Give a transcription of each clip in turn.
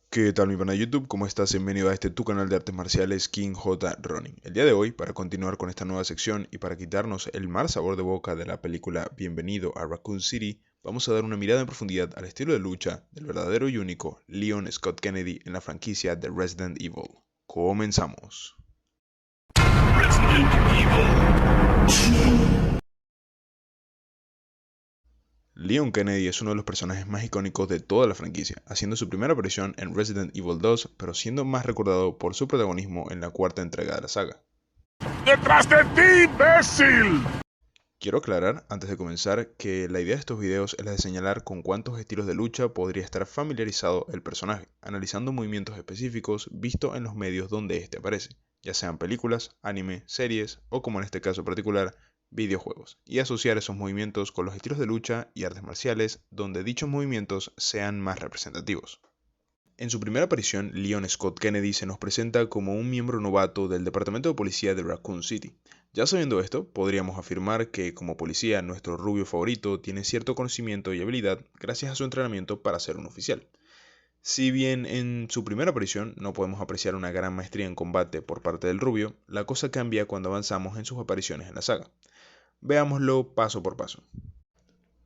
¿Qué tal mi pana de YouTube? ¿Cómo estás? Bienvenido a tu canal de artes marciales King J. Ronin. El día de hoy, para continuar con esta nueva sección y para quitarnos el mal sabor de boca de la película Bienvenido a Raccoon City, vamos a dar una mirada en profundidad al estilo de lucha del verdadero y único Leon Scott Kennedy en la franquicia de Resident Evil. Comenzamos. Resident Evil. Leon Kennedy es uno de los personajes más icónicos de toda la franquicia, haciendo su primera aparición en Resident Evil 2, pero siendo más recordado por su protagonismo en la cuarta entrega de la saga. ¡Detrás de ti, imbécil! Quiero aclarar, antes de comenzar, que la idea de estos videos es la de señalar con cuántos estilos de lucha podría estar familiarizado el personaje, analizando movimientos específicos visto en los medios donde éste aparece, ya sean películas, anime, series o, como en este caso particular, videojuegos, y asociar esos movimientos con los estilos de lucha y artes marciales donde dichos movimientos sean más representativos. En su primera aparición, Leon Scott Kennedy se nos presenta como un miembro novato del Departamento de Policía de Raccoon City. Ya sabiendo esto, podríamos afirmar que como policía nuestro rubio favorito tiene cierto conocimiento y habilidad gracias a su entrenamiento para ser un oficial. Si bien en su primera aparición no podemos apreciar una gran maestría en combate por parte del rubio, la cosa cambia cuando avanzamos en sus apariciones en la saga. Veámoslo paso por paso.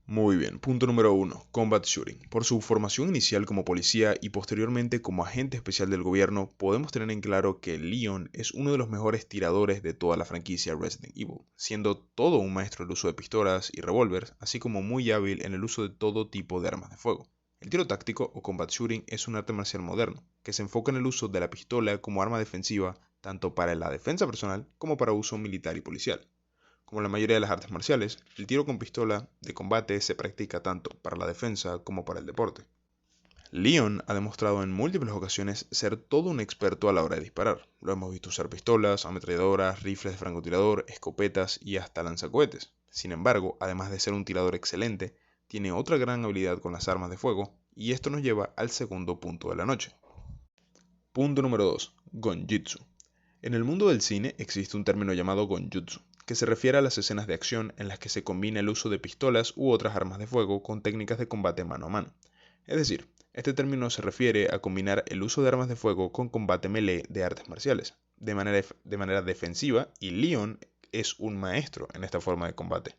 Muy bien, punto número 1, Combat Shooting. Por su formación inicial como policía y posteriormente como agente especial del gobierno, podemos tener en claro que Leon es uno de los mejores tiradores de toda la franquicia Resident Evil, siendo todo un maestro en el uso de pistolas y revólveres, así como muy hábil en el uso de todo tipo de armas de fuego. El tiro táctico o combat shooting es un arte marcial moderno, que se enfoca en el uso de la pistola como arma defensiva, tanto para la defensa personal como para uso militar y policial. Como la mayoría de las artes marciales, el tiro con pistola de combate se practica tanto para la defensa como para el deporte. Leon ha demostrado en múltiples ocasiones ser todo un experto a la hora de disparar. Lo hemos visto usar pistolas, ametralladoras, rifles de francotirador, escopetas y hasta lanzacohetes. Sin embargo, además de ser un tirador excelente, tiene otra gran habilidad con las armas de fuego, y esto nos lleva al segundo punto de la noche. Punto número 2. Gonjitsu. En el mundo del cine existe un término llamado Gonjutsu, que se refiere a las escenas de acción en las que se combina el uso de pistolas u otras armas de fuego con técnicas de combate mano a mano. Es decir, este término se refiere a combinar el uso de armas de fuego con combate melee de artes marciales, de manera defensiva, y Leon es un maestro en esta forma de combate.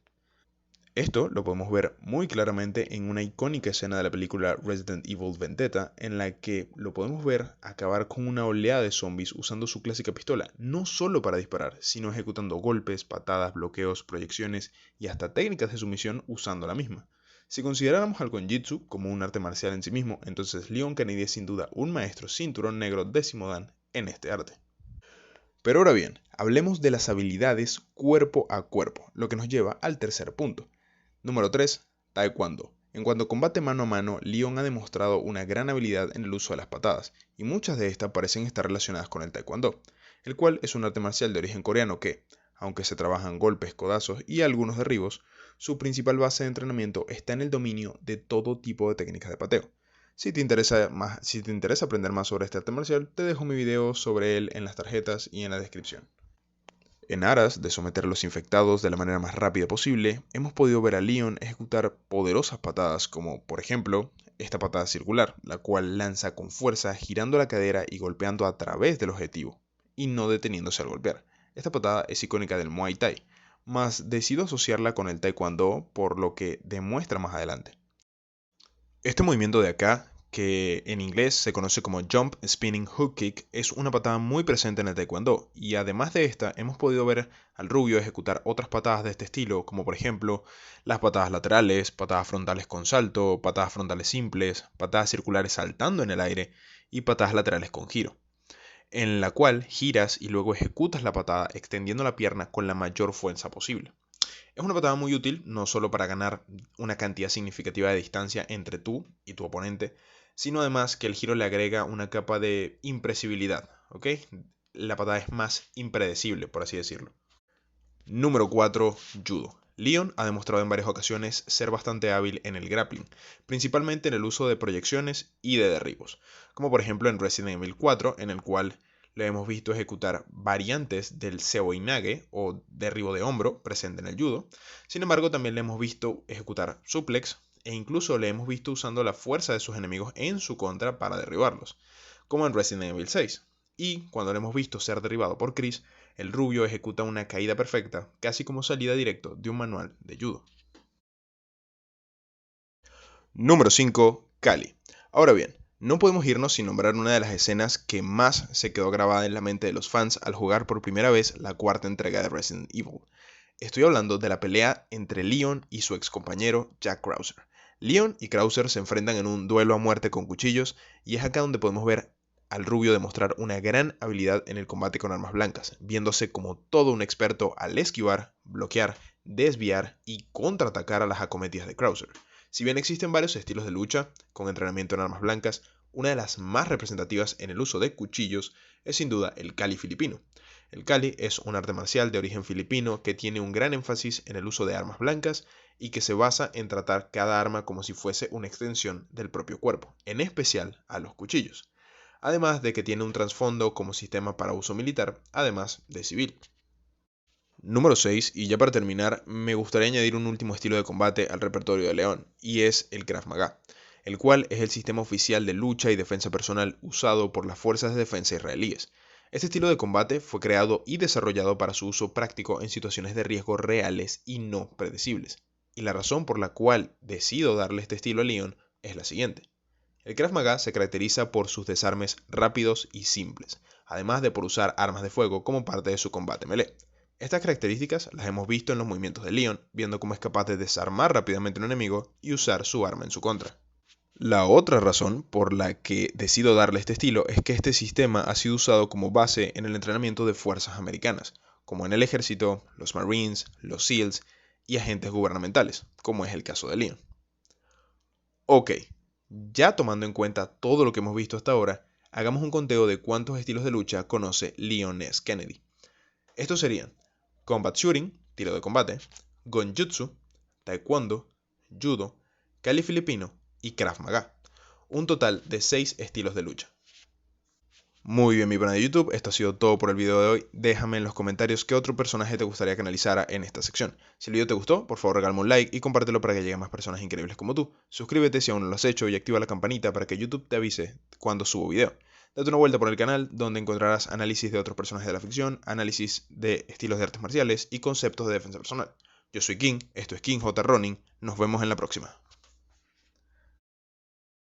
Esto lo podemos ver muy claramente en una icónica escena de la película Resident Evil Vendetta, en la que lo podemos ver acabar con una oleada de zombies usando su clásica pistola, no solo para disparar, sino ejecutando golpes, patadas, bloqueos, proyecciones y hasta técnicas de sumisión usando la misma. Si consideráramos al Gonjitsu como un arte marcial en sí mismo, entonces Leon Kennedy es sin duda un maestro cinturón negro décimo dan en este arte. Pero ahora bien, hablemos de las habilidades cuerpo a cuerpo, lo que nos lleva al tercer punto. Número 3. Taekwondo. En cuanto a combate mano a mano, Leon ha demostrado una gran habilidad en el uso de las patadas, y muchas de estas parecen estar relacionadas con el Taekwondo, el cual es un arte marcial de origen coreano que, aunque se trabajan golpes, codazos y algunos derribos, su principal base de entrenamiento está en el dominio de todo tipo de técnicas de pateo. Si te interesa aprender más sobre este arte marcial, te dejo mi video sobre él en las tarjetas y en la descripción. En aras de someter a los infectados de la manera más rápida posible, hemos podido ver a Leon ejecutar poderosas patadas como, por ejemplo, esta patada circular, la cual lanza con fuerza girando la cadera y golpeando a través del objetivo, y no deteniéndose al golpear. Esta patada es icónica del Muay Thai, mas decido asociarla con el Taekwondo por lo que demuestra más adelante. Este movimiento de acá, que en inglés se conoce como Jump Spinning Hook Kick, es una patada muy presente en el Taekwondo, y además de esta hemos podido ver al rubio ejecutar otras patadas de este estilo, como por ejemplo las patadas laterales, patadas frontales con salto, patadas frontales simples, patadas circulares saltando en el aire y patadas laterales con giro, en la cual giras y luego ejecutas la patada extendiendo la pierna con la mayor fuerza posible. Es una patada muy útil, no solo para ganar una cantidad significativa de distancia entre tú y tu oponente, sino además que el giro le agrega una capa de impresibilidad, ¿ok? La patada es más impredecible, por así decirlo. Número 4. Judo. Leon ha demostrado en varias ocasiones ser bastante hábil en el grappling, principalmente en el uso de proyecciones y de derribos, como por ejemplo en Resident Evil 4, en el cual le hemos visto ejecutar variantes del Seoinage o derribo de hombro presente en el judo. Sin embargo, también le hemos visto ejecutar suplex e incluso le hemos visto usando la fuerza de sus enemigos en su contra para derribarlos, como en Resident Evil 6. Y cuando le hemos visto ser derribado por Chris, el rubio ejecuta una caída perfecta, casi como salida directo de un manual de judo. Número 5. Kali. Ahora bien, no podemos irnos sin nombrar una de las escenas que más se quedó grabada en la mente de los fans al jugar por primera vez la cuarta entrega de Resident Evil. Estoy hablando de la pelea entre Leon y su ex compañero Jack Krauser. Leon y Krauser se enfrentan en un duelo a muerte con cuchillos y es acá donde podemos ver al rubio demostrar una gran habilidad en el combate con armas blancas, viéndose como todo un experto al esquivar, bloquear, desviar y contraatacar a las acometidas de Krauser. Si bien existen varios estilos de lucha con entrenamiento en armas blancas, una de las más representativas en el uso de cuchillos es sin duda el Kali filipino. El Kali es un arte marcial de origen filipino que tiene un gran énfasis en el uso de armas blancas y que se basa en tratar cada arma como si fuese una extensión del propio cuerpo, en especial a los cuchillos. Además de que tiene un trasfondo como sistema para uso militar, además de civil. Número 6, y ya para terminar, me gustaría añadir un último estilo de combate al repertorio de Leon, y es el Krav Maga, el cual es el sistema oficial de lucha y defensa personal usado por las fuerzas de defensa israelíes. Este estilo de combate fue creado y desarrollado para su uso práctico en situaciones de riesgo reales y no predecibles. Y la razón por la cual decido darle este estilo a Leon es la siguiente. El Krav Maga se caracteriza por sus desarmes rápidos y simples, además de por usar armas de fuego como parte de su combate melee. Estas características las hemos visto en los movimientos de Leon, viendo cómo es capaz de desarmar rápidamente a un enemigo y usar su arma en su contra. La otra razón por la que decido darle este estilo es que este sistema ha sido usado como base en el entrenamiento de fuerzas americanas, como en el ejército, los Marines, los SEALs y agentes gubernamentales, como es el caso de Leon. Ok, ya tomando en cuenta todo lo que hemos visto hasta ahora, hagamos un conteo de cuántos estilos de lucha conoce Leon S. Kennedy. Estos serían Combat Shooting, tiro de combate, Gonjutsu, Taekwondo, Judo, Kali filipino y Krav Maga. Un total de 6 estilos de lucha. Muy bien, mi pana de YouTube, esto ha sido todo por el video de hoy. Déjame en los comentarios qué otro personaje te gustaría que analizara en esta sección. Si el video te gustó, por favor regálame un like y compártelo para que lleguen más personas increíbles como tú. Suscríbete si aún no lo has hecho y activa la campanita para que YouTube te avise cuando subo video. Date una vuelta por el canal donde encontrarás análisis de otros personajes de la ficción, análisis de estilos de artes marciales y conceptos de defensa personal. Yo soy King, esto es King J. Ronin, nos vemos en la próxima.